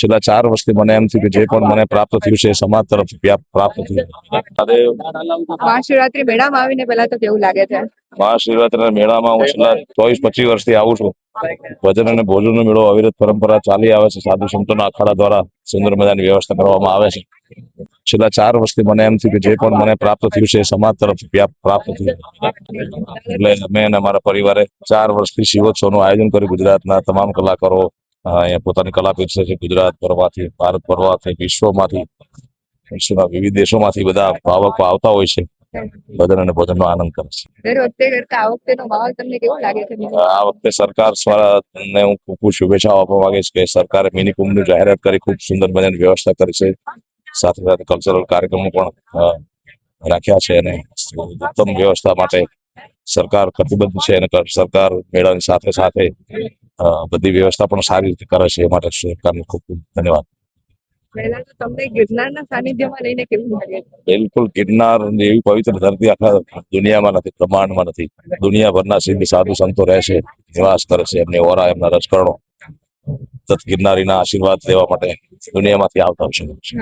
છેલ્લા 4 વર્ષથી મને એમ થયું કે જે પણ મને પ્રાપ્ત થયું છે એ સમાજ તરફથી પ્રાપ્ત થયું. મહાશિવરાત્રી મેળામાં આવીને પહેલા તો કેવું લાગે છે? મહાશિવરાત્રીના મેળામાં હું છેલ્લા 24-25 વર્ષથી આવું છું. ભજન અને ભોજનનો મેળો અવિરત પરંપરા ચાલી આવે છે. સાધુ સંતોના અખાડા દ્વારા સુંદર મજાની વ્યવસ્થા કરવામાં આવે છે. છેલ્લા 4 વર્ષથી મને એમ થયું કે જે પણ મને પ્રાપ્ત થયું છે એ સમાજ તરફથી પ્રાપ્ત થયું. એટલે અમે અને અમારા પરિવારે 4 વર્ષથી શિવોત્સવનું આયોજન કર્યું. ગુજરાતના તમામ કલાકારો અહીંયા પોતાની કલા પીરસે છે. ગુજરાત ભરમાંથી, ભારત ભરમાંથી, વિશ્વમાંથી, વિશ્વના વિવિધ દેશોમાંથી બધા ભાવકો આવતા હોય છે. ભજન અને ભોજનનો આનંદ કરે છે. દર વખતે કરતા આ વખતેનો માહોલ તમને કેવો લાગે છે? આ વખતે સરકાર ને હું ખૂબ શુભેચ્છાઓ આપવા માંગીશ કે સરકારે મિની કુંભની જાહેરાત કરી, ખૂબ સુંદર મજાની વ્યવસ્થા કરી છે. સાથે સાથે કલ્ચરલ કાર્યક્રમો પણ રાખ્યા છે અને ઉત્તમ વ્યવસ્થા માટે સરકાર કટિબદ્ધ છે અને સરકાર મેળાની સાથે સાથે બધી વ્યવસ્થા પણ સારી રીતે કરે છે. એ માટે સરકારને ખૂબ ખૂબ ધન્યવાદ. પહેલા તો તમને ગિરનારના સાનિધ્યમાં લઈને કેવું લાગે છે? બિલકુલ, ગિરનાર એવી પવિત્ર ધરતી આખા દુનિયામાં નથી, બ્રહ્માંડમાં નથી. દુનિયાભરના સિદ્ધ સાધુ સંતો રહે છે, નિવાસ કરે છે. એમની ઓરા, એમના રજકરણો ગિરનારીના આશીર્વાદ લેવા માટે દુનિયામાંથી આવતા હોય છે.